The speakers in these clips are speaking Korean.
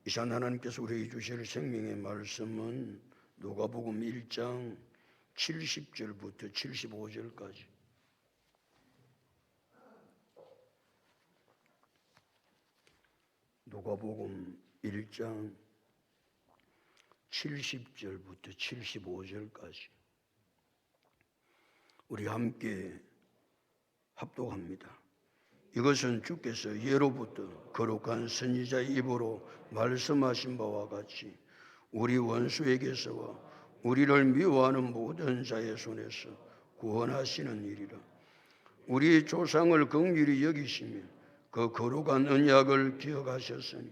이 시간 하나님께서 우리에게 주실 생명의 말씀은 누가복음 1장 70절부터 75절까지. 누가복음 1장 70절부터 75절까지 우리 함께 합독합니다. 이것은 주께서 예로부터 거룩한 선지자의 입으로 말씀하신 바와 같이 우리 원수에게서와 우리를 미워하는 모든 자의 손에서 구원하시는 일이라. 우리 조상을 긍휼히 여기시며 그 거룩한 언약을 기억하셨으니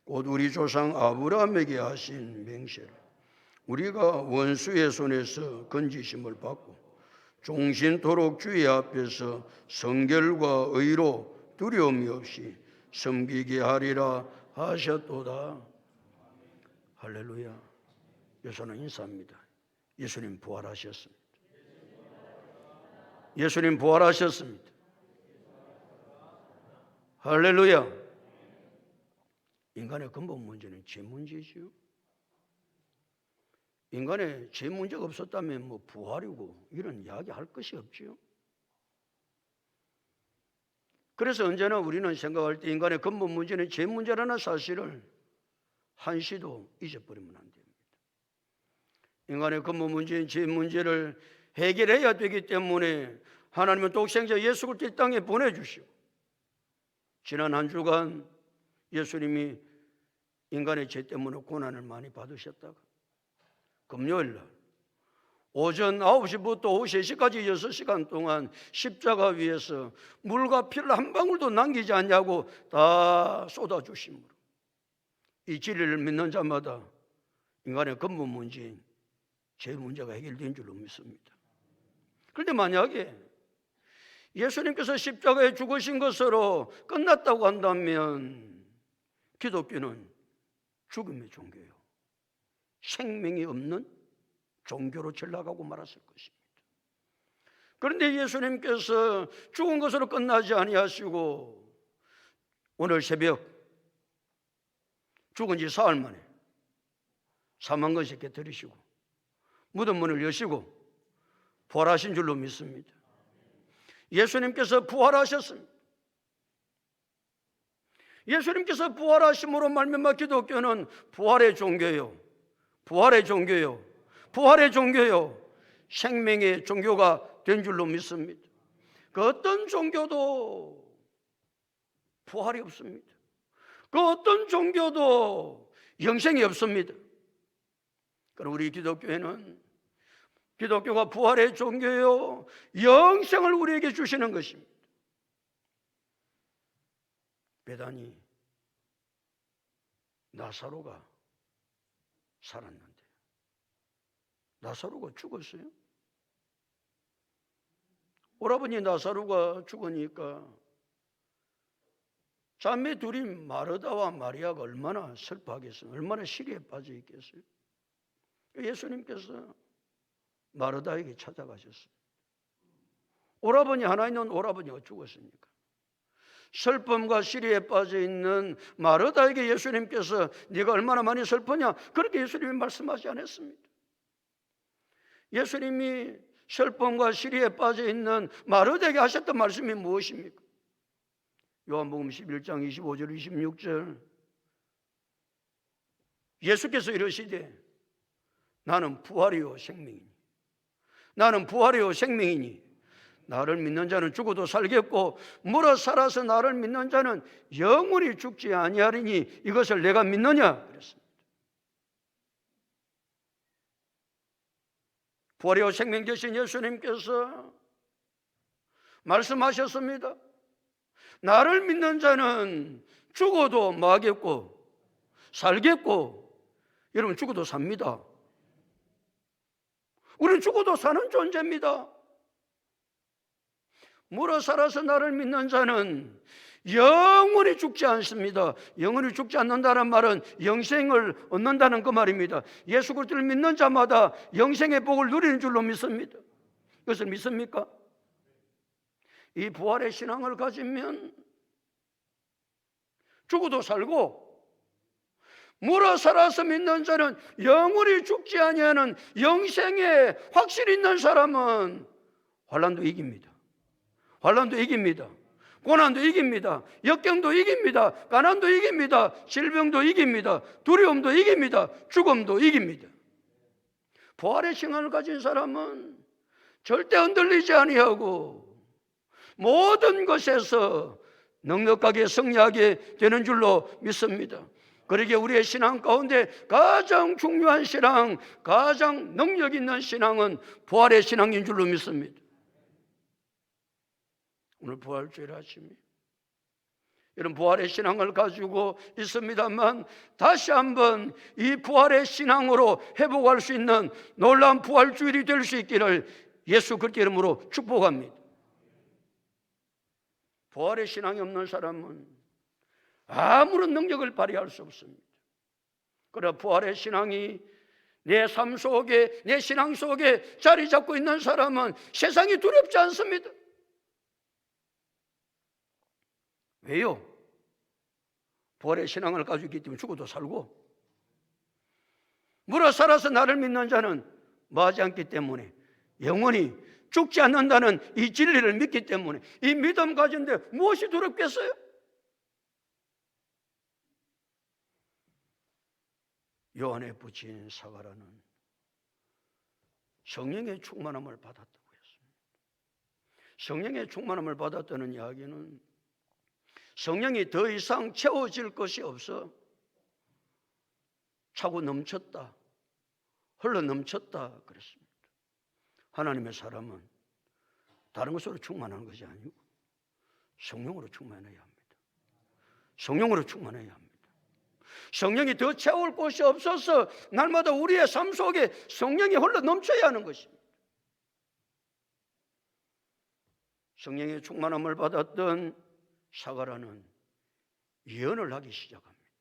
곧 우리 조상 아브라함에게 하신 맹세를 우리가 원수의 손에서 건지심을 받고 종신토록 주의 앞에서 성결과 의로 두려움이 없이 섬기게 하리라 하셨도다. 할렐루야. 여기서는 인사합니다. 예수님 부활하셨습니다. 예수님 부활하셨습니다. 할렐루야. 인간의 근본 문제는 죄 문제지요. 인간의 죄 문제가 없었다면 뭐 부활이고 이런 이야기 할 것이 없지요. 그래서 언제나 우리는 생각할 때 인간의 근본 문제는 죄 문제라는 사실을 한시도 잊어버리면 안 됩니다. 인간의 근본 문제인 죄 문제를 해결해야 되기 때문에 하나님은 독생자 예수 그리스도를 이 땅에 보내주시고, 지난 한 주간 예수님이 인간의 죄 때문에 고난을 많이 받으셨다가 금요일 날 오전 9시부터 오후 3시까지 6시간 동안 십자가 위에서 물과 피를 한 방울도 남기지 않냐고 다 쏟아주심으로 이 진리를 믿는 자마다 인간의 근본 문제인 죄 문제가 해결된 줄로 믿습니다. 그런데 만약에 예수님께서 십자가에 죽으신 것으로 끝났다고 한다면 기독교는 죽음의 종교예요. 생명이 없는 종교로 전락하고 말았을 것입니다. 그런데 예수님께서 죽은 것으로 끝나지 아니하시고 오늘 새벽 죽은 지 사흘 만에 사망 것이께 들이시고 무덤 문을 여시고 부활하신 줄로 믿습니다. 예수님께서 부활하셨습니다. 예수님께서 부활하심으로 말미암아 기독교는 부활의 종교요, 부활의 종교요, 부활의 종교요, 생명의 종교가 된 줄로 믿습니다. 그 어떤 종교도 부활이 없습니다. 그 어떤 종교도 영생이 없습니다. 그럼 우리 기독교회는 기독교가 부활의 종교요, 영생을 우리에게 주시는 것입니다. 베다니 나사로가 살았는데 나사로가 죽었어요. 오라버니 나사로가 죽으니까 자매 둘이 마르다와 마리아가 얼마나 슬퍼하겠어요. 얼마나 시리에 빠져 있겠어요. 예수님께서 마르다에게 찾아가셨어요. 오라버니 하나 있는 오라버니가 죽었습니까? 슬픔과 시리에 빠져 있는 마르다에게 예수님께서 네가 얼마나 많이 슬프냐, 그렇게 예수님이 말씀하지 않았습니다. 예수님이 슬픔과 시리에 빠져 있는 마르다에게 하셨던 말씀이 무엇입니까? 요한복음 11장 25절 26절 예수께서 이러시되 나는 부활이요 생명이니, 나는 부활이요 생명이니 나를 믿는 자는 죽어도 살겠고 물어 살아서 나를 믿는 자는 영원히 죽지 아니하리니 이것을 내가 믿느냐 그랬습니다. 부활이요 생명 되신 예수님께서 말씀하셨습니다. 나를 믿는 자는 죽어도 뭐하겠고 살겠고, 여러분 죽어도 삽니다. 우리는 죽어도 사는 존재입니다. 물어 살아서 나를 믿는 자는 영원히 죽지 않습니다. 영원히 죽지 않는다는 말은 영생을 얻는다는 그 말입니다. 예수 그리스도를 믿는 자마다 영생의 복을 누리는 줄로 믿습니다. 이것을 믿습니까? 이 부활의 신앙을 가지면 죽어도 살고 물어 살아서 믿는 자는 영원히 죽지 아니하는 영생에 확실히 있는 사람은 환난도 이깁니다. 환난도 이깁니다. 고난도 이깁니다. 역경도 이깁니다. 가난도 이깁니다. 질병도 이깁니다. 두려움도 이깁니다. 죽음도 이깁니다. 부활의 신앙을 가진 사람은 절대 흔들리지 아니하고 모든 것에서 넉넉하게 승리하게 되는 줄로 믿습니다. 그러기에 우리의 신앙 가운데 가장 중요한 신앙, 가장 능력 있는 신앙은 부활의 신앙인 줄로 믿습니다. 오늘 부활주일 아침에 이런 부활의 신앙을 가지고 있습니다만 다시 한번 이 부활의 신앙으로 회복할 수 있는 놀라운 부활주일이 될 수 있기를 예수 그리스도의 이름으로 축복합니다. 부활의 신앙이 없는 사람은 아무런 능력을 발휘할 수 없습니다. 그러나 부활의 신앙이 내 삶 속에, 내 신앙 속에 자리 잡고 있는 사람은 세상이 두렵지 않습니다. 왜요? 부활의 신앙을 가지고 있기 때문에 죽어도 살고, 물어 살아서 나를 믿는 자는 뭐하지 않기 때문에 영원히 죽지 않는다는 이 진리를 믿기 때문에 이 믿음 가진데 무엇이 두렵겠어요? 요한에 붙인 사과라는 성령의 충만함을 받았다고 했습니다. 성령의 충만함을 받았다는 이야기는 성령이 더 이상 채워질 것이 없어 차고 넘쳤다, 흘러 넘쳤다 그랬습니다. 하나님의 사람은 다른 것으로 충만한 것이 아니고 성령으로 충만해야 합니다. 성령으로 충만해야 합니다. 성령이 더 채울 곳이 없어서 날마다 우리의 삶 속에 성령이 흘러 넘쳐야 하는 것입니다. 성령의 충만함을 받았던 사가라는 예언을 하기 시작합니다.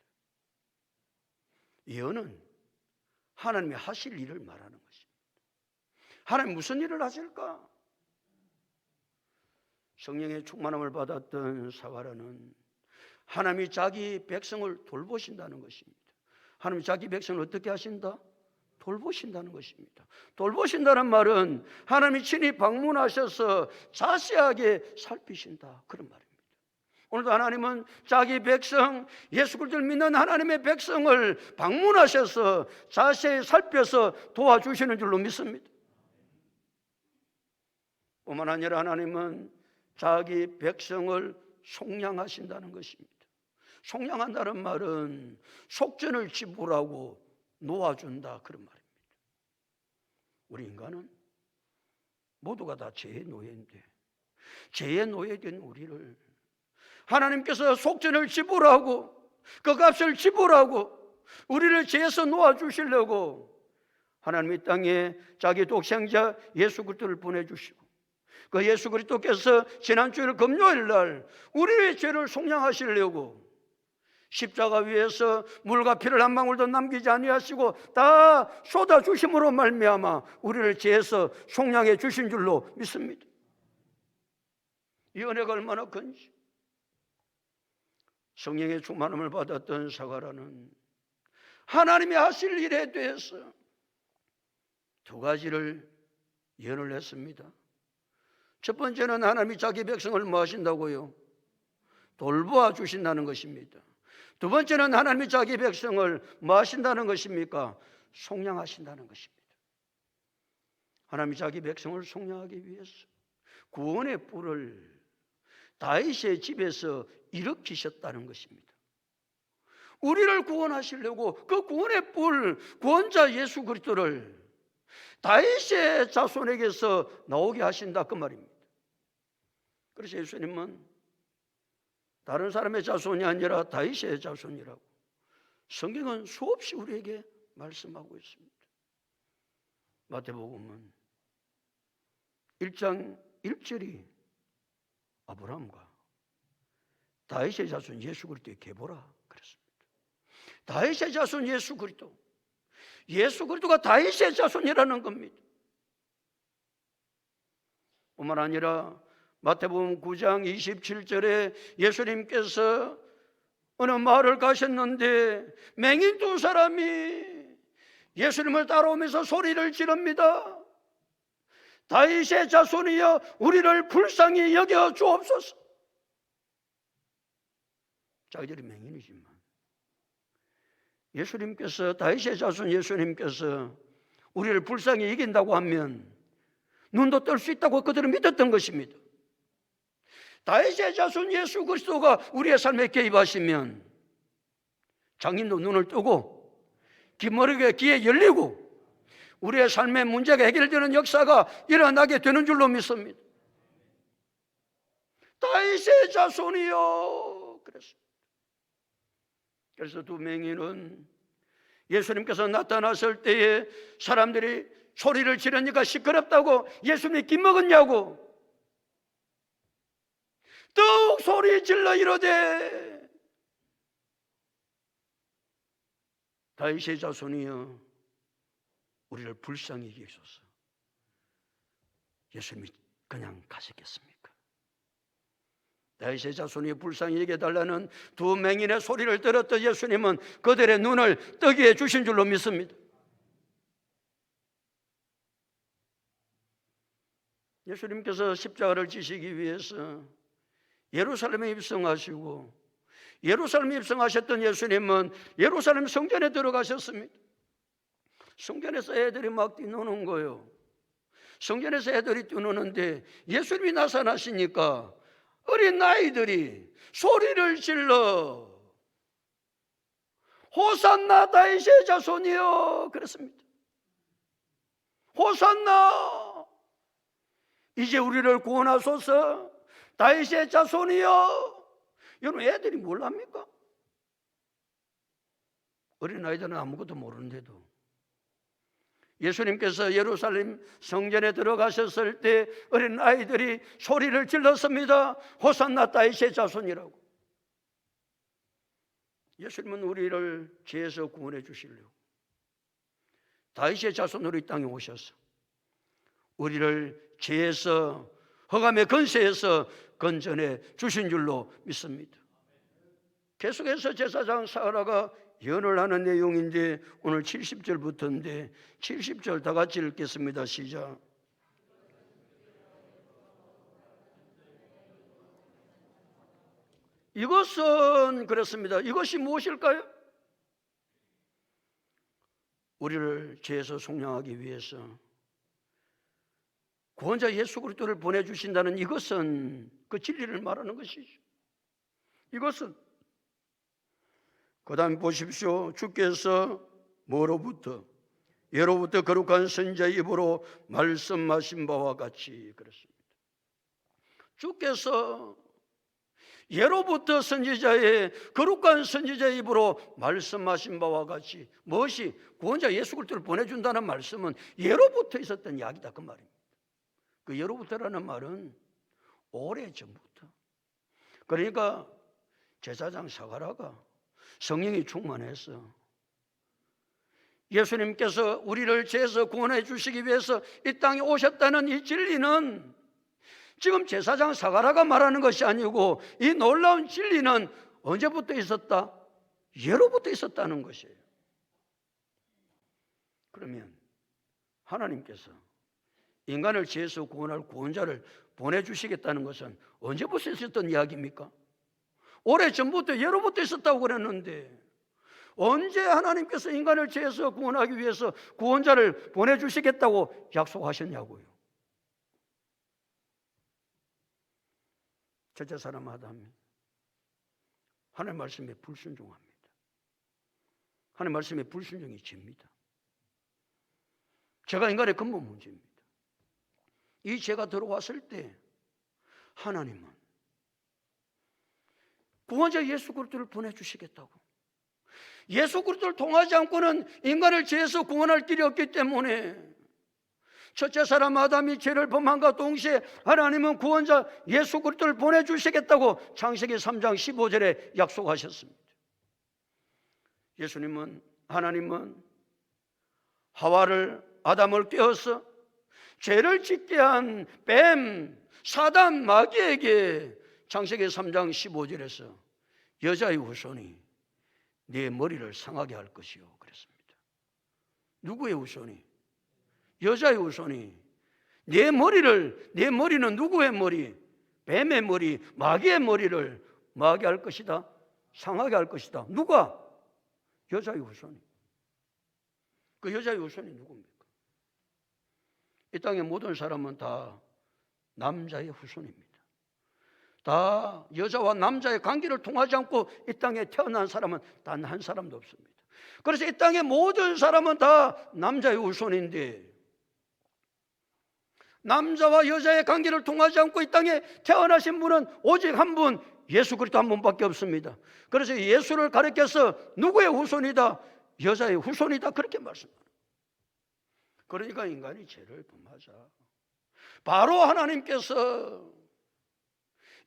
예언은 하나님이 하실 일을 말하는 것입니다. 하나님 무슨 일을 하실까? 성령의 충만함을 받았던 사가라는 하나님이 자기 백성을 돌보신다는 것입니다. 하나님이 자기 백성을 어떻게 하신다? 돌보신다는 것입니다. 돌보신다는 말은 하나님이 친히 방문하셔서 자세하게 살피신다 그런 말입니다. 오늘도 하나님은 자기 백성, 예수 그리스도를 믿는 하나님의 백성을 방문하셔서 자세히 살펴서 도와주시는 줄로 믿습니다. 뿐만 아니라 하나님은 자기 백성을 속량하신다는 것입니다. 속량한다는 말은 속전을 지불하고 놓아준다 그런 말입니다. 우리 인간은 모두가 다 죄의 노예인데 죄의 노예된 우리를 하나님께서 속전을 지불하고 그 값을 지불하고 우리를 죄에서 놓아주시려고 하나님 이 땅에 자기 독생자 예수 그리스도를 보내주시고 그 예수 그리스도께서 지난 주일 금요일 날 우리의 죄를 속량하시려고 십자가 위에서 물과 피를 한 방울도 남기지 아니하시고 다 쏟아주심으로 말미암아 우리를 죄에서 속량해 주신 줄로 믿습니다. 이 은혜가 얼마나 큰지. 성령의 충만함을 받았던 사가라는 하나님이 하실 일에 대해서 두 가지를 예언을 했습니다. 첫 번째는 하나님이 자기 백성을 뭐 하신다고요? 돌보아 주신다는 것입니다. 두 번째는 하나님이 자기 백성을 뭐 하신다는 것입니까? 속량하신다는 것입니다. 하나님이 자기 백성을 속량하기 위해서 구원의 뿔을 다윗의 집에서 일으키셨다는 것입니다. 우리를 구원하시려고 그 구원의 뿔, 구원자 예수 그리스도를 다윗의 자손에게서 나오게 하신다 그 말입니다. 그래서 예수님은 다른 사람의 자손이 아니라 다윗의 자손이라고 성경은 수없이 우리에게 말씀하고 있습니다. 마태복음은 1장 1절이 아브라함과 다윗의 자손 예수 그리스도의 계보라 그랬습니다. 다윗의 자손 예수 그리스도, 예수 그리스도가 다윗의 자손이라는 겁니다. 뿐만 아니라 마태복음 9장 27절에 예수님께서 어느 마을을 가셨는데 맹인 두 사람이 예수님을 따라오면서 소리를 지릅니다. 다윗의 자손이여 우리를 불쌍히 여겨 주옵소서. 자기들이 맹인이지만 예수님께서, 다윗의 자손 예수님께서 우리를 불쌍히 여긴다고 하면 눈도 뜰 수 있다고 그들은 믿었던 것입니다. 다윗의 자손 예수 그리스도가 우리의 삶에 개입하시면 장인도 눈을 뜨고 귀머리가 귀에 열리고 우리의 삶의 문제가 해결되는 역사가 일어나게 되는 줄로 믿습니다. 다윗의 자손이요. 그래서 두 맹인은 예수님께서 나타났을 때에 사람들이 소리를 지르니까 시끄럽다고 예수님이 기먹었냐고 더욱 소리 질러 이르되 다윗의 자손이여 우리를 불쌍히 여기소서. 예수님이 그냥 가시겠습니까? 다윗의 자손이 불쌍히 여겨달라는 두 맹인의 소리를 들었던 예수님은 그들의 눈을 뜨게 해주신 줄로 믿습니다. 예수님께서 십자가를 지시기 위해서 예루살렘에 입성하시고 예루살렘에 입성하셨던 예수님은 예루살렘 성전에 들어가셨습니다. 성전에서 애들이 막 뛰노는 거예요. 성전에서 애들이 뛰노는데 예수님이 나타나시니까 어린 아이들이 소리를 질러 호산나 다윗의 자손이여 그랬습니다. 호산나 이제 우리를 구원하소서 다윗의 자손이여. 여러분 애들이 뭘 합니까? 어린 아이들은 아무것도 모르는데도 예수님께서 예루살렘 성전에 들어가셨을 때 어린 아이들이 소리를 질렀습니다. 호산나 다윗의 자손이라고. 예수님은 우리를 죄에서 구원해 주시려고 다윗의 자손으로 이 땅에 오셔서 우리를 죄에서 흑암의 권세에서 건져내 주신 줄로 믿습니다. 계속해서 제사장 사라가 예언을 하는 내용인데 오늘 70절부터인데 70절 다 같이 읽겠습니다. 시작. 이것은 그렇습니다. 이것이 무엇일까요? 우리를 죄에서 속량하기 위해서 구원자 예수 그리스도를 보내주신다는 이것은 그 진리를 말하는 것이죠. 이것은 그 다음 보십시오. 주께서 뭐로부터? 예로부터 거룩한 선지자의 입으로 말씀하신 바와 같이 그렇습니다. 주께서 예로부터 선지자의 거룩한 선지자의 입으로 말씀하신 바와 같이 무엇이? 구원자 예수 그리스도를 보내준다는 말씀은 예로부터 있었던 이야기다 그 말입니다. 그 예로부터라는 말은 오래전부터. 그러니까 제사장 사가랴가 성령이 충만해서 예수님께서 우리를 죄에서 구원해 주시기 위해서 이 땅에 오셨다는 이 진리는 지금 제사장 사가랴가 말하는 것이 아니고 이 놀라운 진리는 언제부터 있었다? 예로부터 있었다는 것이에요. 그러면 하나님께서 인간을 죄에서 구원할 구원자를 보내주시겠다는 것은 언제부터 있었던 이야기입니까? 오래전부터 예로부터 있었다고 그랬는데 언제 하나님께서 인간을 죄에서 구원하기 위해서 구원자를 보내주시겠다고 약속하셨냐고요. 첫째 사람 아담이 하나님 말씀에 불순종합니다. 하나님 말씀에 불순종이 죄입니다. 죄가 인간의 근본 문제입니다. 이 죄가 들어왔을 때 하나님은 구원자 예수 그리스도를 보내주시겠다고. 예수 그리스도를 통하지 않고는 인간을 죄에서 구원할 길이 없기 때문에 첫째 사람 아담이 죄를 범함과 동시에 하나님은 구원자 예수 그리스도를 보내주시겠다고 창세기 3장 15절에 약속하셨습니다. 하나님은 하와를 아담을 꿰어서 죄를 짓게 한 뱀, 사단, 마귀에게 창세기 3장 15절에서 여자의 후손이 내 머리를 상하게 할 것이요 그랬습니다. 누구의 후손이? 여자의 후손이 내 머리는 누구의 머리? 뱀의 머리, 마귀의 머리를 뭐하게 할 것이다? 상하게 할 것이다. 누가? 여자의 후손이. 그 여자의 후손이 누굽니까? 이 땅의 모든 사람은 다 남자의 후손입니다. 다 여자와 남자의 관계를 통하지 않고 이 땅에 태어난 사람은 단 한 사람도 없습니다. 그래서 이 땅의 모든 사람은 다 남자의 후손인데 남자와 여자의 관계를 통하지 않고 이 땅에 태어나신 분은 오직 한 분, 예수 그리스도 한 분밖에 없습니다. 그래서 예수를 가리켜서 누구의 후손이다? 여자의 후손이다 그렇게 말씀합니다. 그러니까 인간이 죄를 범하자 바로 하나님께서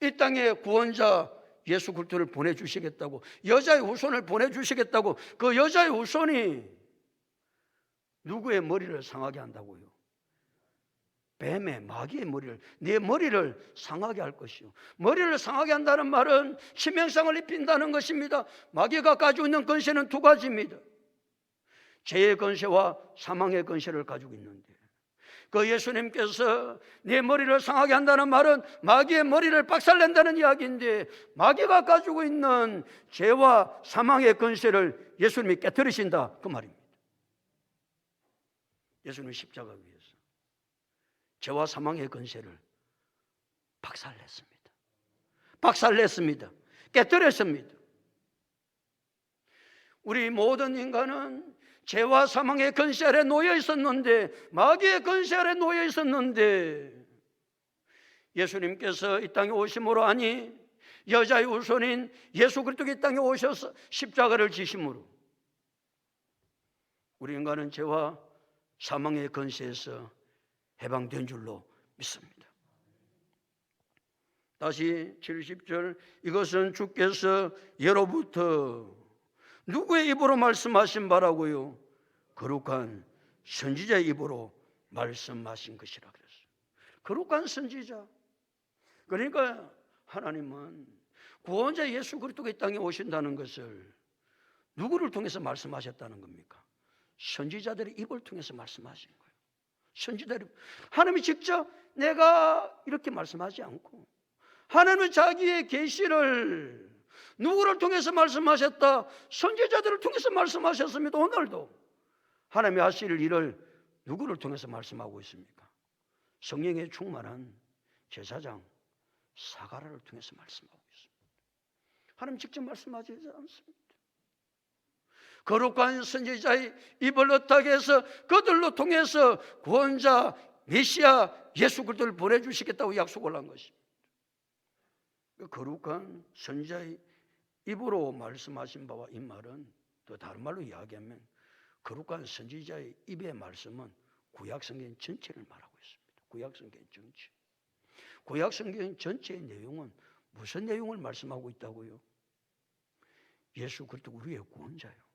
이 땅에 구원자 예수 그리스도를 보내주시겠다고, 여자의 후손을 보내주시겠다고, 그 여자의 후손이 누구의 머리를 상하게 한다고요? 뱀의, 마귀의 머리를, 내 머리를 상하게 할 것이요. 머리를 상하게 한다는 말은 치명상을 입힌다는 것입니다. 마귀가 가지고 있는 권세는 두 가지입니다. 죄의 권세와 사망의 권세를 가지고 있는데, 그 예수님께서 내 머리를 상하게 한다는 말은 마귀의 머리를 박살낸다는 이야기인데, 마귀가 가지고 있는 죄와 사망의 권세를 예수님이 깨뜨리신다 그 말입니다. 예수님은 십자가 위에서 죄와 사망의 권세를 박살냈습니다. 깨뜨렸습니다. 우리 모든 인간은 죄와 사망의 권세 아래 놓여 있었는데, 마귀의 권세 아래 놓여 있었는데, 예수님께서 이 땅에 오심으로 하니 여자의 후손인 예수 그리스도가 이 땅에 오셔서 십자가를 지심으로 우리 인간은 죄와 사망의 권세에서 해방된 줄로 믿습니다. 다시 70절, 이것은 주께서 예로부터 누구의 입으로 말씀하신 바라고요? 거룩한 선지자의 입으로 말씀하신 것이라 그랬어요. 거룩한 선지자. 그러니까 하나님은 구원자 예수 그리스도가 이 땅에 오신다는 것을 누구를 통해서 말씀하셨다는 겁니까? 선지자들의 입을 통해서 말씀하신 거예요. 선지자들, 하나님이 직접 내가 이렇게 말씀하지 않고 하나님은 자기의 계시를 누구를 통해서 말씀하셨다? 선지자들을 통해서 말씀하셨습니다. 오늘도 하나님이 하실 일을 누구를 통해서 말씀하고 있습니까? 성령에 충만한 제사장 사가랴를 통해서 말씀하고 있습니다. 하나님 직접 말씀하지 않습니다. 거룩한 선지자의 입을 어떻게 해서 그들로 통해서 구원자 메시아 예수 그리스도를 보내주시겠다고 약속을 한 것입니다. 거룩한 선지자의 입으로 말씀하신 바와 이 말은, 또 다른 말로 이야기하면 거룩한 선지자의 입의 말씀은 구약성경 전체를 말하고 있습니다. 구약성경 전체. 구약성경 전체의 내용은 무슨 내용을 말씀하고 있다고요? 예수 그리스도 우리의 구원자요.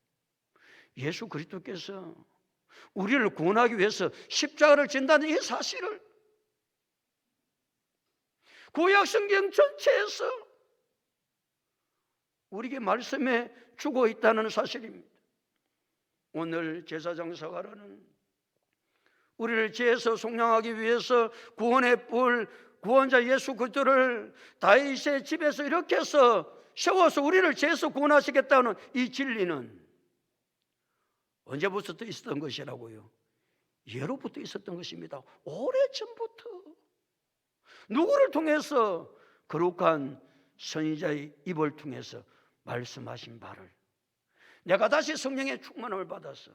예수 그리스도께서 우리를 구원하기 위해서 십자가를 진다는 이 사실을 구약성경 전체에서 우리에게 말씀해 주고 있다는 사실입니다. 오늘 제사장 사가랴는 우리를 죄에서 속량하기 위해서 구원의 뿔, 구원자 예수 그리스도를 다윗의 집에서 이렇게 해서 세워서 우리를 죄에서 구원하시겠다는 이 진리는 언제부터 있었던 것이라고요? 예로부터 있었던 것입니다. 오래전부터. 누구를 통해서? 거룩한 선지자의 입을 통해서 말씀하신 바를 내가 다시 성령의 충만함을 받아서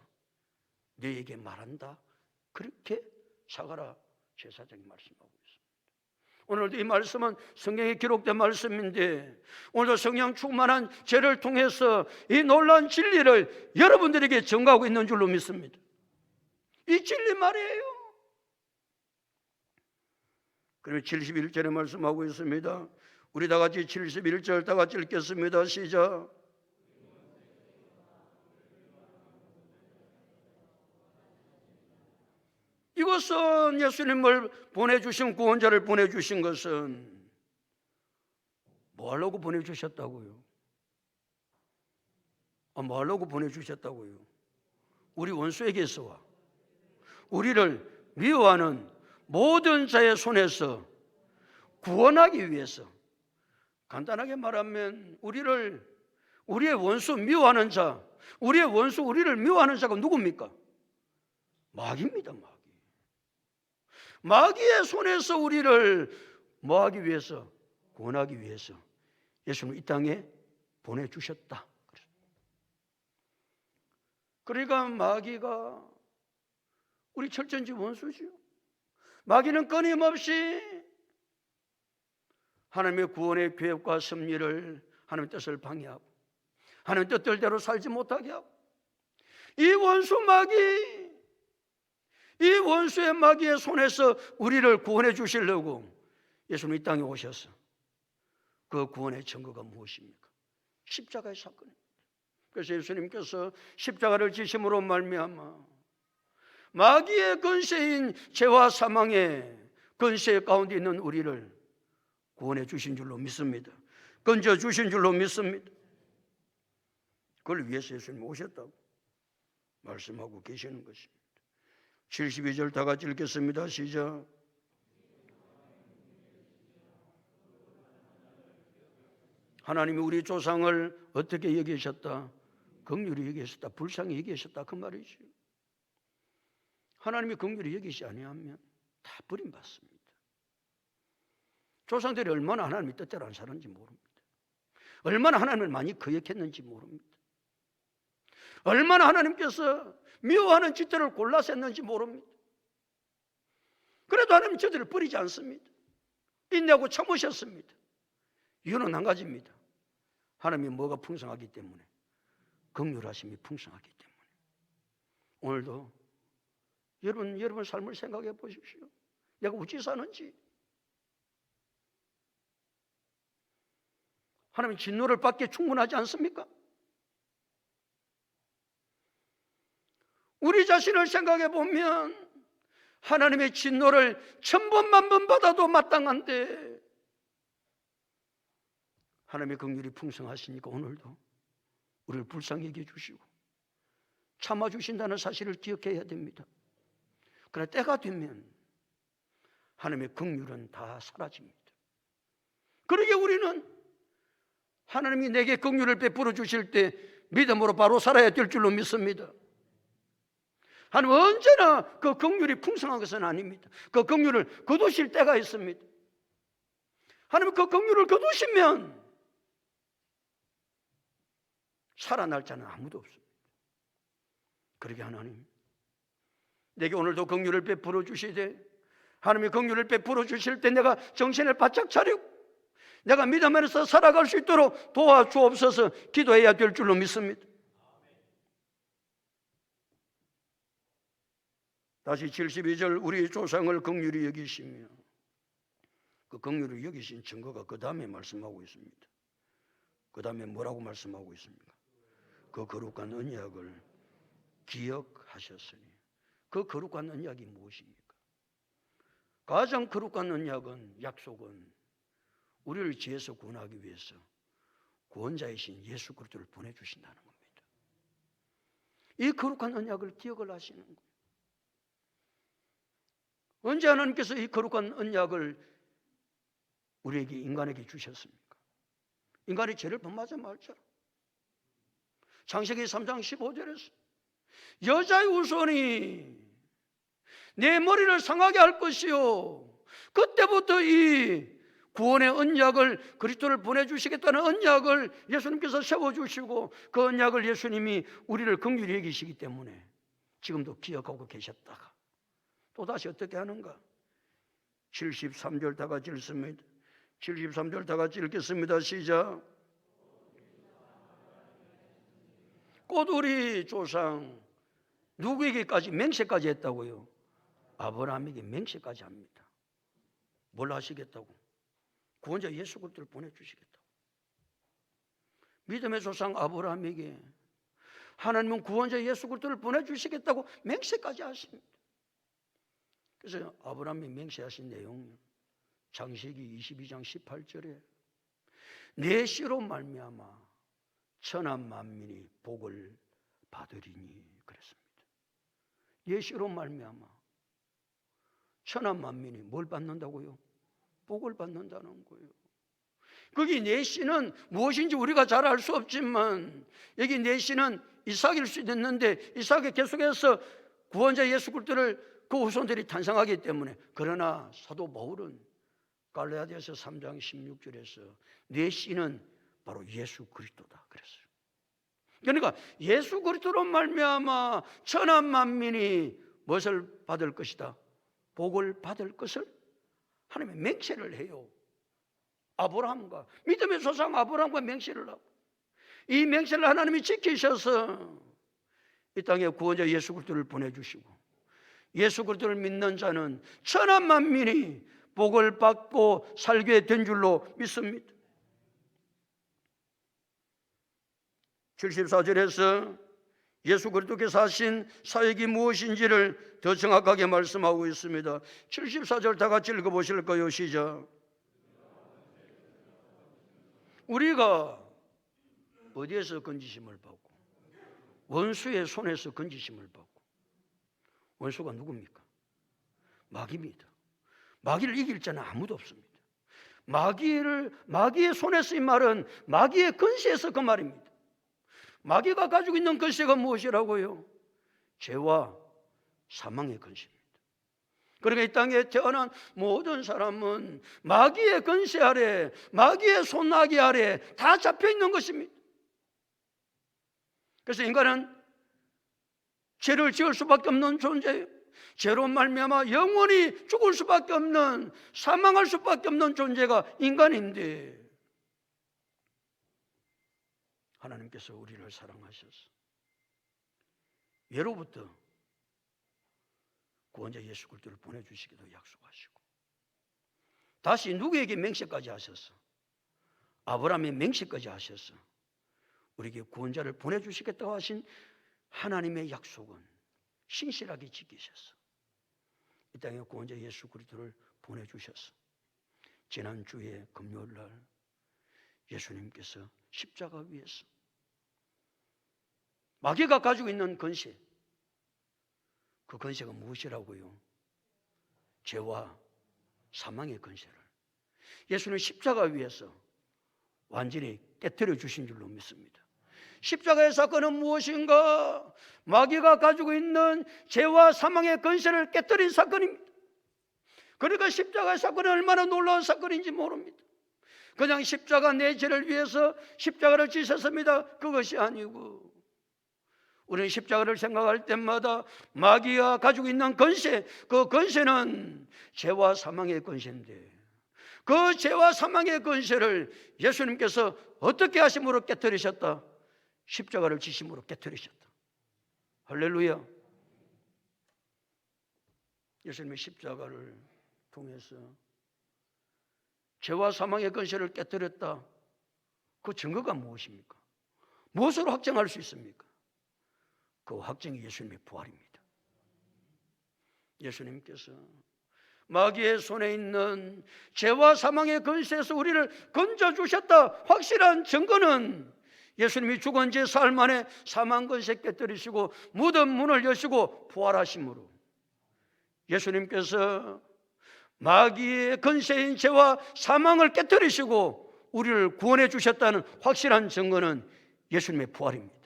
너에게 말한다. 그렇게 사가랴 제사장이 말씀하고 있습니다. 오늘도 이 말씀은 성경에 기록된 말씀인데, 오늘도 성령 충만한 죄를 통해서 이 놀라운 진리를 여러분들에게 전가하고 있는 줄로 믿습니다. 이 진리 말이에요. 그러면 71절에 말씀하고 있습니다. 우리 다 같이 71절 다 같이 읽겠습니다. 시작. 이것은 예수님을 보내주신, 구원자를 보내주신 것은 뭐 하려고 보내주셨다고요? 뭐 하려고 보내주셨다고요? 우리 원수에게서와 우리를 미워하는 모든 자의 손에서 구원하기 위해서. 간단하게 말하면 우리의 원수 미워하는 자, 우리의 원수 우리를 미워하는 자가 누굽니까? 마귀입니다. 마귀의 손에서 우리를 뭐하기 위해서? 구원하기 위해서 예수는 이 땅에 보내주셨다. 그러니까 마귀가 우리 철전지 원수지요. 마귀는 끊임없이 하나님의 구원의 계획과 섭리를, 하나님의 뜻을 방해하고 하나님의 뜻대로 살지 못하게 하고, 이 원수 마귀, 이 원수의 마귀의 손에서 우리를 구원해 주시려고 예수는 이 땅에 오셔서 그 구원의 증거가 무엇입니까? 십자가의 사건입니다. 그래서 예수님께서 십자가를 지심으로 말미암아 마귀의 근세인 죄와 사망의 근세 가운데 있는 우리를 구원해 주신 줄로 믿습니다. 건져 주신 줄로 믿습니다. 그걸 위해서 예수님 오셨다고 말씀하고 계시는 것입니다. 72절 다 같이 읽겠습니다. 시작. 하나님이 우리 조상을 어떻게 여기셨다? 긍휼히 여기셨다. 불쌍히 여기셨다. 그 말이죠. 하나님이 긍휼히 여기시 아니하면 다 버림받습니다. 조상들이 얼마나 하나님의 뜻대로 안 살았는지 모릅니다. 얼마나 하나님을 많이 거역했는지 모릅니다. 얼마나 하나님께서 미워하는 짓들을 골라서 했는지 모릅니다. 그래도 하나님은 저들을 버리지 않습니다. 인내하고 참으셨습니다. 이유는 한 가지입니다. 하나님이 뭐가 풍성하기 때문에, 긍휼하심이 풍성하기 때문에. 오늘도 여러분 삶을 생각해 보십시오. 내가 어찌 사는지. 하나님 진노를 받기에 충분하지 않습니까? 우리 자신을 생각해 보면 하나님의 진노를 1000번 만번 받아도 마땅한데 하나님의 긍휼이 풍성하시니까 오늘도 우리를 불쌍히 여겨 주시고 참아주신다는 사실을 기억해야 됩니다. 그러나 때가 되면 하나님의 긍휼은 다 사라집니다. 그러게 우리는 하나님이 내게 긍휼을 베풀어 주실 때 믿음으로 바로 살아야 될 줄로 믿습니다. 하나님 언제나 그 긍휼이 풍성한 것은 아닙니다. 그 긍휼을 거두실 때가 있습니다. 하나님 그 긍휼을 거두시면 살아날 자는 아무도 없습니다. 그러게 하나님 내게 오늘도 긍휼을 베풀어 주시되, 하나님이 긍휼을 베풀어 주실 때 내가 정신을 바짝 차리고 내가 믿음 안에서 살아갈 수 있도록 도와주옵소서 기도해야 될 줄로 믿습니다. 다시 72절 우리 조상을 긍휼히 여기시며, 그 긍휼히 여기신 증거가 그 다음에 말씀하고 있습니다. 그 다음에 뭐라고 말씀하고 있습니까? 그 거룩한 언약을 기억하셨으니. 그 거룩한 언약이 무엇입니까? 가장 거룩한 언약은, 약속은 우리를 죄에서 구원하기 위해서 구원자이신 예수 그리스도를 보내주신다는 겁니다. 이 거룩한 언약을 기억을 하시는 거예요. 언제 하나님께서 이 거룩한 언약을 우리에게, 인간에게 주셨습니까? 인간이 죄를 범하자 말자. 창세기 3장 15절에서 여자의 후손이 내 머리를 상하게 할 것이요, 그때부터 이 구원의 언약을, 그리스도를 보내주시겠다는 언약을 예수님께서 세워주시고, 그 언약을 예수님이 우리를 긍휼히 여기시기 때문에 지금도 기억하고 계셨다가 또다시 어떻게 하는가? 73절 다 같이 읽습니다. 73절 다 같이 읽겠습니다. 시작. 곧 우리 조상 누구에게까지 맹세까지 했다고요? 아브라함에게 맹세까지 합니다. 뭘 하시겠다고? 구원자 예수 그리스도를 보내주시겠다고. 믿음의 조상 아브라함에게 하나님은 구원자 예수 그리스도를 보내주시겠다고 맹세까지 하십니다. 그래서 아브라함이 맹세하신 내용, 창세기 22장 18절에 내 씨로 말미암아 천한 만민이 복을 받으리니 그랬습니다. 예시로 말미암아 천한 만민이 뭘 받는다고요? 복을 받는다는 거예요. 거기 내시는 무엇인지 우리가 잘 알 수 없지만 여기 내시는 이삭일 수도 있는데 이삭이 계속해서 구원자 예수 그리스도를 그 후손들이 탄생하기 때문에. 그러나 사도 바울은 갈라디아서 3장 16절에서 내시는 바로 예수 그리스도다 그랬어요. 그러니까 예수 그리스도로 말미암아 천한 만민이 무엇을 받을 것이다? 복을 받을 것을 하나님의 맹세를 해요. 아브라함과 믿음의 조상 아브라함과 맹세를 하고 이 맹세를 하나님이 지키셔서 이 땅에 구원자 예수 그리스도를 보내주시고 예수 그리스도를 믿는 자는 천한 만민이 복을 받고 살게 된 줄로 믿습니다. 74절에서 예수 그리스도께서 하신 사역이 무엇인지를 더 정확하게 말씀하고 있습니다. 74절 다 같이 읽어보실까요? 시작. 우리가 어디에서 건지심을 받고 원수의 손에서 건지심을 받고. 원수가 누굽니까? 마귀입니다. 마귀를 이길 자는 아무도 없습니다. 마귀의 손에 쓰인 말은 마귀의 근세에서 그 말입니다. 마귀가 가지고 있는 근세가 무엇이라고요? 죄와 사망의 근세입니다. 그러니까 이 땅에 태어난 모든 사람은 마귀의 근세 아래, 마귀의 손아귀 아래 다 잡혀 있는 것입니다. 그래서 인간은 죄를 지을 수밖에 없는 존재예요. 죄로 말미암아 영원히 죽을 수밖에 없는, 사망할 수밖에 없는 존재가 인간인데 하나님께서 우리를 사랑하셔서 예로부터 구원자 예수 그리스도를 보내주시기도 약속하시고 다시 누구에게 맹세까지 하셔서 아브라함의 맹세까지 하셔서 우리에게 구원자를 보내주시겠다고 하신 하나님의 약속은 신실하게 지키셔서 이 땅에 구원자 예수 그리스도를 보내주셔서 지난주에 금요일날 예수님께서 십자가 위에서 마귀가 가지고 있는 근세, 그 근세가 무엇이라고요? 죄와 사망의 근세를 예수는 십자가 위에서 완전히 깨뜨려 주신 줄로 믿습니다. 십자가의 사건은 무엇인가? 마귀가 가지고 있는 죄와 사망의 근세를 깨뜨린 사건입니다. 그러니까 십자가의 사건은 얼마나 놀라운 사건인지 모릅니다. 그냥 십자가 내 죄를 위해서 십자가를 지셨습니다. 그것이 아니고 우리는 십자가를 생각할 때마다 마귀가 가지고 있는 권세, 그 권세는 죄와 사망의 권세인데 그 죄와 사망의 권세를 예수님께서 어떻게 하심으로 깨뜨리셨다? 십자가를 지심으로 깨뜨리셨다. 할렐루야. 예수님의 십자가를 통해서 죄와 사망의 권세를 깨뜨렸다. 그 증거가 무엇입니까? 무엇으로 확정할 수 있습니까? 그 확정이 예수님의 부활입니다. 예수님께서 마귀의 손에 있는 죄와 사망의 권세에서 우리를 건져주셨다. 확실한 증거는 예수님이 죽은 지 사흘 만에 사망 권세 깨뜨리시고 무덤 문을 여시고 부활하심으로 예수님께서 마귀의 권세인 죄와 사망을 깨뜨리시고 우리를 구원해 주셨다는 확실한 증거는 예수님의 부활입니다.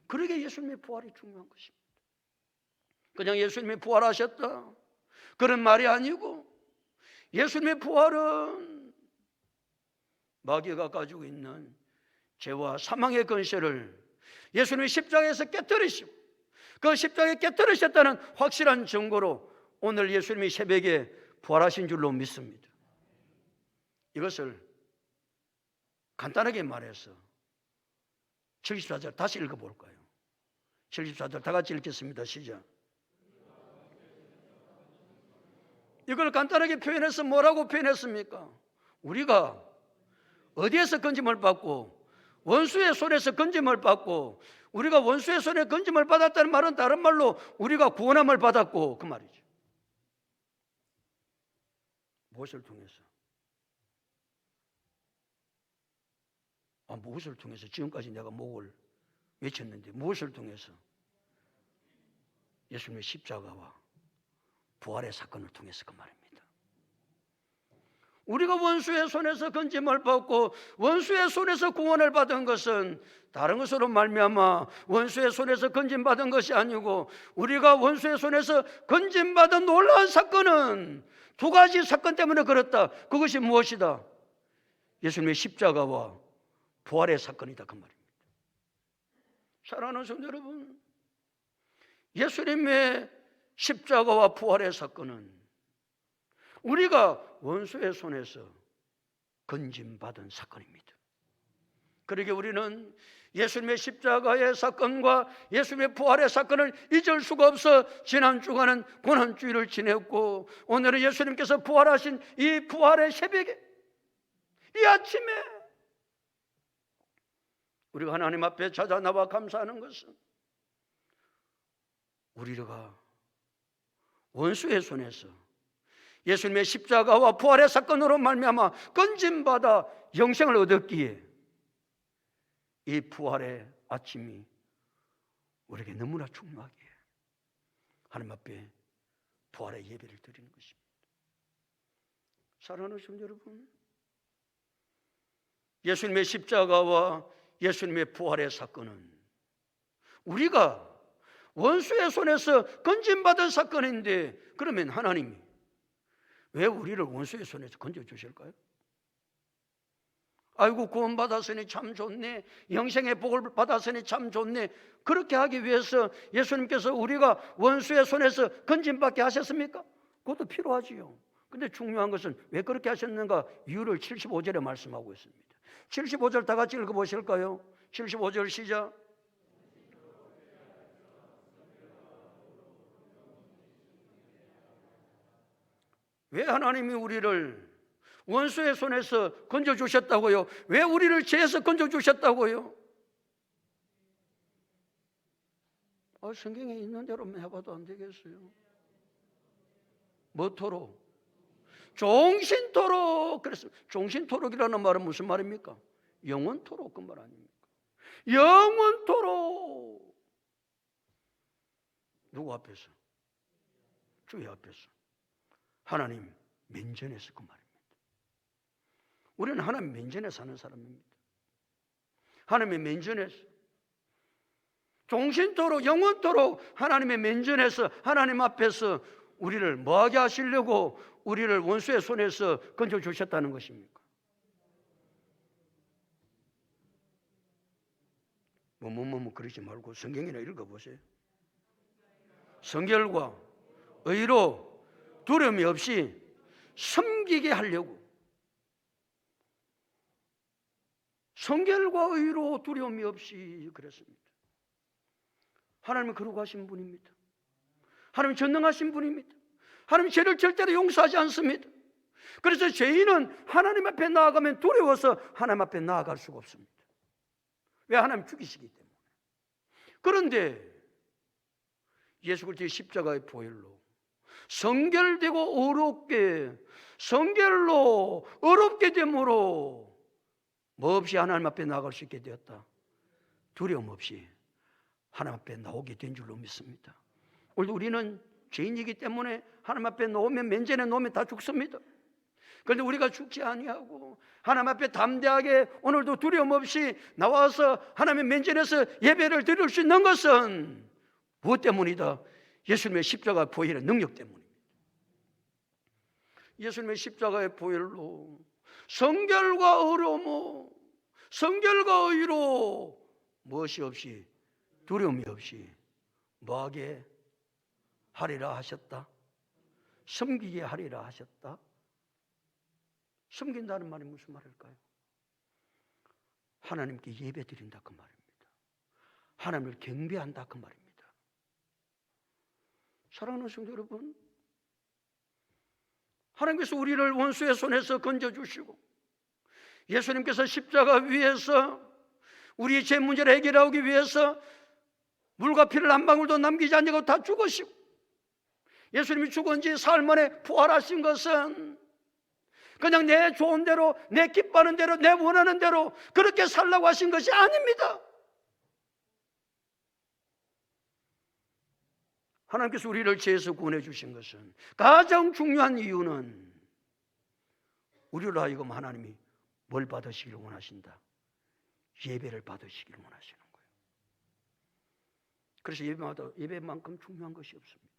그러게 예수님의 부활이 중요한 것입니다. 그냥 예수님이 부활하셨다 그런 말이 아니고 예수님의 부활은 마귀가 가지고 있는 죄와 사망의 권세를 예수님이 십자가에서 깨뜨리시고 그 십자가에 깨뜨리셨다는 확실한 증거로 오늘 예수님이 새벽에 부활하신 줄로 믿습니다. 이것을 간단하게 말해서 74절 다시 읽어볼까요? 74절 다 같이 읽겠습니다. 시작. 이걸 간단하게 표현해서 뭐라고 표현했습니까? 우리가 어디에서 건짐을 받고 원수의 손에서 건짐을 받고 우리가 원수의 손에 건짐을 받았다는 말은 다른 말로 우리가 구원함을 받았고 그 말이죠. 무엇을 통해서? 무엇을 통해서 지금까지 내가 목을 외쳤는데 무엇을 통해서? 예수님의 십자가와 부활의 사건을 통해서 그 말입니다. 우리가 원수의 손에서 건짐을 받고 원수의 손에서 구원을 받은 것은 다른 것으로 말미암아 원수의 손에서 건짐받은 것이 아니고, 우리가 원수의 손에서 건짐받은 놀라운 사건은 두 가지 사건 때문에 그렇다. 그것이 무엇이다? 예수님의 십자가와 부활의 사건이다, 그 말입니다. 사랑하는 성도 여러분, 예수님의 십자가와 부활의 사건은 우리가 원수의 손에서 건짐받은 사건입니다. 그러기에 우리는 예수님의 십자가의 사건과 예수님의 부활의 사건을 잊을 수가 없어 지난 주간은 고난주일을 지냈고, 오늘은 예수님께서 부활하신 이 부활의 새벽에, 이 아침에 우리가 하나님 앞에 찾아 나와 감사하는 것은 우리가 원수의 손에서 예수님의 십자가와 부활의 사건으로 말미암아 건짐받아 영생을 얻었기에 이 부활의 아침이 우리에게 너무나 중요하기에 하나님 앞에 부활의 예배를 드리는 것입니다. 사랑하는 성도 여러분, 예수님의 십자가와 예수님의 부활의 사건은 우리가 원수의 손에서 건짐받은 사건인데, 그러면 하나님이 왜 우리를 원수의 손에서 건져주실까요? 아이고 구원받았으니 참 좋네, 영생의 복을 받았으니 참 좋네, 그렇게 하기 위해서 예수님께서 우리가 원수의 손에서 건짐받게 하셨습니까? 그것도 필요하지요. 근데 중요한 것은 왜 그렇게 하셨는가, 이유를 75절에 말씀하고 있습니다. 75절 다 같이 읽어보실까요? 75절 시작. 왜 하나님이 우리를 원수의 손에서 건져주셨다고요? 왜 우리를 죄에서 건져주셨다고요? 성경에 있는 대로만 해봐도 안 되겠어요? 뭐토록? 종신토록. 그래서 종신토록이라는 말은 무슨 말입니까? 영원토록, 그 말 아닙니까? 영원토록. 누구 앞에서? 주의 앞에서, 하나님 면전에서, 그 말입니다. 우리는 하나님 면전에 사는 사람입니다. 하나님의 면전에서 종신토록, 영원토록 하나님의 면전에서, 하나님 앞에서 우리를 뭐하게 하시려고 우리를 원수의 손에서 건져주셨다는 것입니까? 그러지 말고 성경이나 읽어보세요. 성결과 의로 두려움이 없이 섬기게 하려고. 성결과 의로 두려움이 없이 그랬습니다. 하나님은 그러고 하신 분입니다. 하나님은 전능하신 분입니다. 하나님은 죄를 절대로 용서하지 않습니다. 그래서 죄인은 하나님 앞에 나아가면 두려워서 하나님 앞에 나아갈 수가 없습니다. 왜? 하나님 죽이시기 때문에. 그런데 예수 그리스도의 십자가의 보혈로 성결되고 어렵게, 성결로 어렵게 됨으로 뭐 없이 하나님 앞에 나아갈 수 있게 되었다. 두려움 없이 하나님 앞에 나오게 된 줄로 믿습니다. 오늘 우리는 죄인이기 때문에 하나님 앞에 놓으면, 면전에 놓으면 다 죽습니다. 그런데 우리가 죽지 아니하고 하나님 앞에 담대하게 오늘도 두려움 없이 나와서 하나님의 면전에서 예배를 드릴 수 있는 것은 무엇 때문이다? 예수님의 십자가 보혈의 능력 때문입니다. 예수님의 십자가의 보혈로 성결과 어려움, 성결과 의로 무엇이 없이, 두려움이 없이 뭐하게 하리라 하셨다? 섬기게 하리라 하셨다? 섬긴다는 말이 무슨 말일까요? 하나님께 예배 드린다, 그 말입니다. 하나님을 경배한다, 그 말입니다. 사랑하는 성도 여러분, 하나님께서 우리를 원수의 손에서 건져주시고 예수님께서 십자가 위에서 우리의 죄 문제를 해결하기 위해서 물과 피를 한 방울도 남기지 않고 다 죽으시고, 예수님이 죽은 지 사흘 만에 부활하신 것은 그냥 내 좋은 대로, 내 기뻐하는 대로, 내 원하는 대로 그렇게 살라고 하신 것이 아닙니다. 하나님께서 우리를 죄에서 구원해 주신 것은 가장 중요한 이유는 우리로 하여금 하나님이 뭘 받으시기를 원하신다? 예배를 받으시기를 원하시는 거예요. 그래서 예배만큼 중요한 것이 없습니다.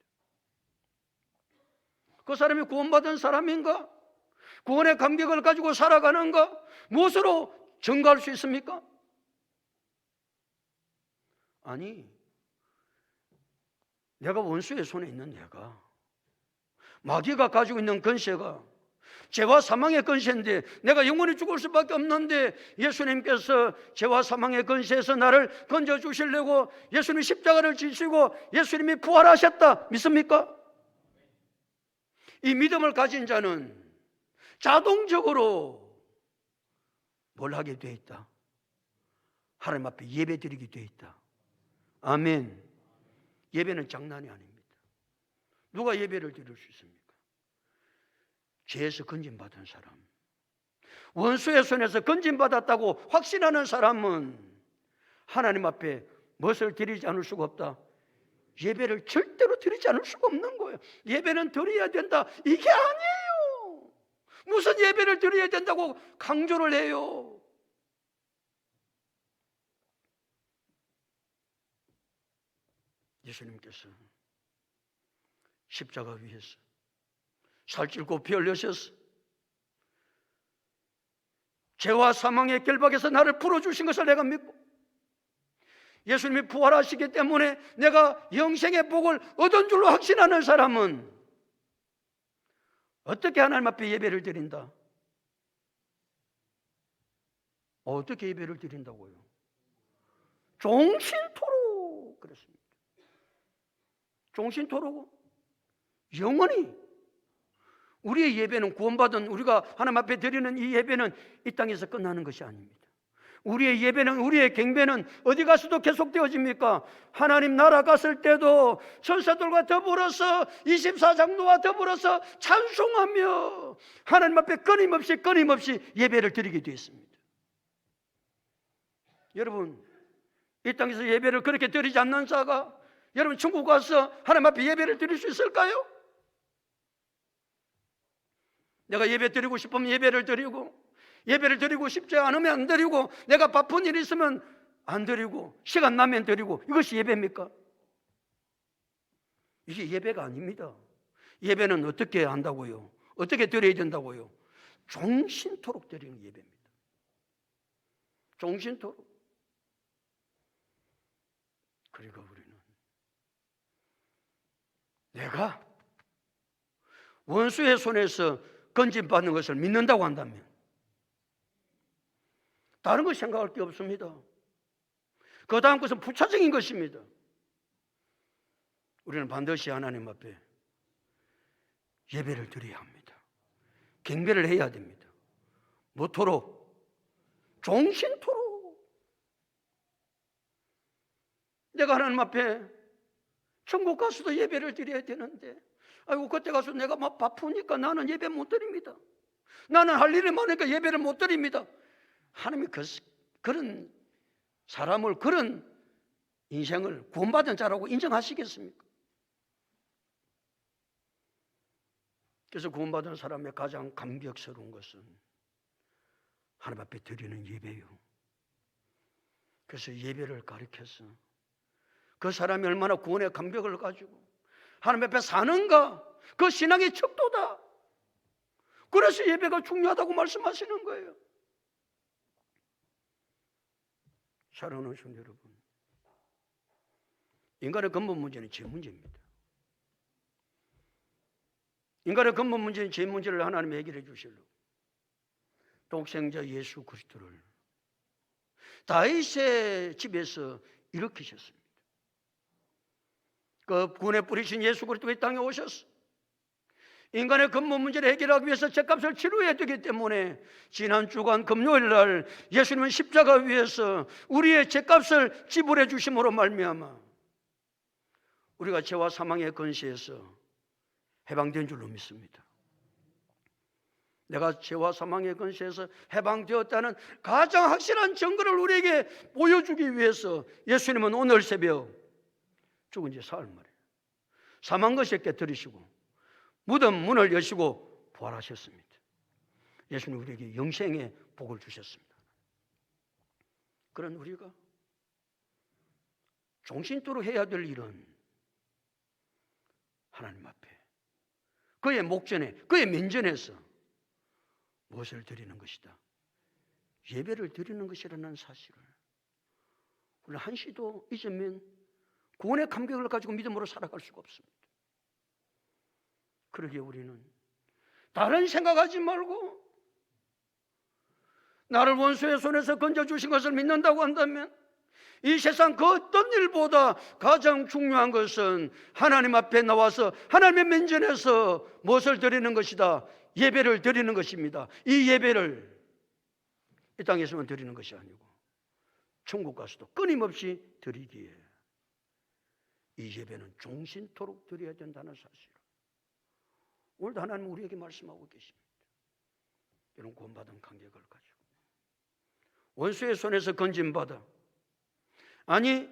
그 사람이 구원받은 사람인가? 구원의 감격을 가지고 살아가는가? 무엇으로 증거할 수 있습니까? 아니, 내가 원수의 손에 있는 내가, 마귀가 가지고 있는 권세가 죄와 사망의 권세인데 내가 영원히 죽을 수밖에 없는데 예수님께서 죄와 사망의 권세에서 나를 건져주시려고 예수님이 십자가를 지시고 예수님이 부활하셨다 믿습니까? 이 믿음을 가진 자는 자동적으로 뭘 하게 돼 있다? 하나님 앞에 예배 드리게 돼 있다. 아멘. 예배는 장난이 아닙니다. 누가 예배를 드릴 수 있습니까? 죄에서 건진받은 사람, 원수의 손에서 건진받았다고 확신하는 사람은 하나님 앞에 무엇을 드리지 않을 수가 없다? 예배를 절대로 드리지 않을 수가 없는 거예요. 예배는 드려야 된다, 이게 아니에요. 무슨 예배를 드려야 된다고 강조를 해요? 예수님께서 십자가 위에서 살찔고 피 흘리셔서 죄와 사망의 결박에서 나를 풀어주신 것을 내가 믿고 예수님이 부활하시기 때문에 내가 영생의 복을 얻은 줄로 확신하는 사람은 어떻게 하나님 앞에 예배를 드린다? 어떻게 예배를 드린다고요? 종신토록 그랬습니다. 종신토록 영원히 우리의 예배는 구원받은 우리가 하나님 앞에 드리는 이 예배는 이 땅에서 끝나는 것이 아닙니다. 우리의 예배는 우리의 경배는 어디 가서도 계속되어집니까? 하나님 나라 갔을 때도 천사들과 더불어서 24장로와 더불어서 찬송하며 하나님 앞에 끊임없이 예배를 드리게 되어 있습니다. 여러분, 이 땅에서 예배를 그렇게 드리지 않는 자가 여러분 천국 가서 하나님 앞에 예배를 드릴 수 있을까요? 내가 예배 드리고 싶으면 예배를 드리고 예배를 드리고 싶지 않으면 안 드리고 내가 바쁜 일이 있으면 안 드리고 시간 나면 드리고 이것이 예배입니까? 이게 예배가 아닙니다. 예배는 어떻게 한다고요? 어떻게 드려야 된다고요? 종신토록 드리는 예배입니다. 종신토록. 그리고 우리는 내가 원수의 손에서 건진받는 것을 믿는다고 한다면 다른 거 생각할 게 없습니다. 그 다음 것은 부차적인 것입니다. 우리는 반드시 하나님 앞에 예배를 드려야 합니다. 경배를 해야 됩니다. 뭐토록? 종신토록. 내가 하나님 앞에 천국 가서도 예배를 드려야 되는데 아이고 그때 가서 내가 막 바쁘니까 나는 예배 못 드립니다. 나는 할 일이 많으니까 예배를 못 드립니다. 하나님이 그런 사람을 그런 인생을 구원받은 자라고 인정하시겠습니까? 그래서 구원받은 사람의 가장 감격스러운 것은 하나님 앞에 드리는 예배요. 그래서 예배를 가리켜서 그 사람이 얼마나 구원의 감격을 가지고 하나님 앞에 사는가, 그 신앙의 척도다. 그래서 예배가 중요하다고 말씀하시는 거예요. 사랑하는 성도 여러분, 인간의 근본 문제는 죄 문제입니다. 인간의 근본 문제는 죄 문제를 하나님이 해결해 주시려고 독생자 예수 그리스도를 다윗의 집에서 일으키셨습니다. 그 구원에 뿌리신 예수 그리스도가 이 땅에 오셔서 인간의 근본 문제를 해결하기 위해서 죄값을 치루어야 되기 때문에 지난 주간 금요일 날 예수님은 십자가 위에서 우리의 죄값을 지불해 주심으로 말미암아 우리가 죄와 사망의 권세에서 해방된 줄로 믿습니다. 내가 죄와 사망의 권세에서 해방되었다는 가장 확실한 증거를 우리에게 보여주기 위해서 예수님은 오늘 새벽 죽은 지 사흘 만에 사망 것에 깨뜨리시고 무덤 문을 여시고 부활하셨습니다. 예수님 우리에게 영생의 복을 주셨습니다. 그런 우리가 종신토록 해야 될 일은 하나님 앞에 그의 목전에 그의 면전에서 무엇을 드리는 것이다? 예배를 드리는 것이라는 사실을 우리 한시도 잊으면 구원의 감격을 가지고 믿음으로 살아갈 수가 없습니다. 그러기에 우리는 다른 생각하지 말고 나를 원수의 손에서 건져주신 것을 믿는다고 한다면 이 세상 그 어떤 일보다 가장 중요한 것은 하나님 앞에 나와서 하나님의 면전에서 무엇을 드리는 것이다? 예배를 드리는 것입니다. 이 예배를 이 땅에서만 드리는 것이 아니고 천국 가서도 끊임없이 드리기에 이 예배는 종신토록 드려야 된다는 사실을 오늘도 하나님은 우리에게 말씀하고 계십니다. 이런 구원받은 감격을 가지고 원수의 손에서 건짐받아 아니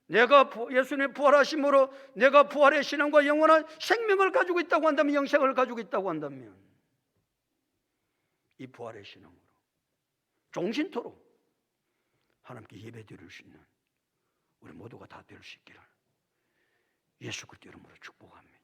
내가 예수님의 부활하심으로 내가 부활의 신앙과 영원한 생명을 가지고 있다고 한다면 영생을 가지고 있다고 한다면 이 부활의 신앙으로 종신토록 하나님께 예배 드릴 수 있는 우리 모두가 다 될 수 있기를 예수 그리스도 이름으로 축복합니다.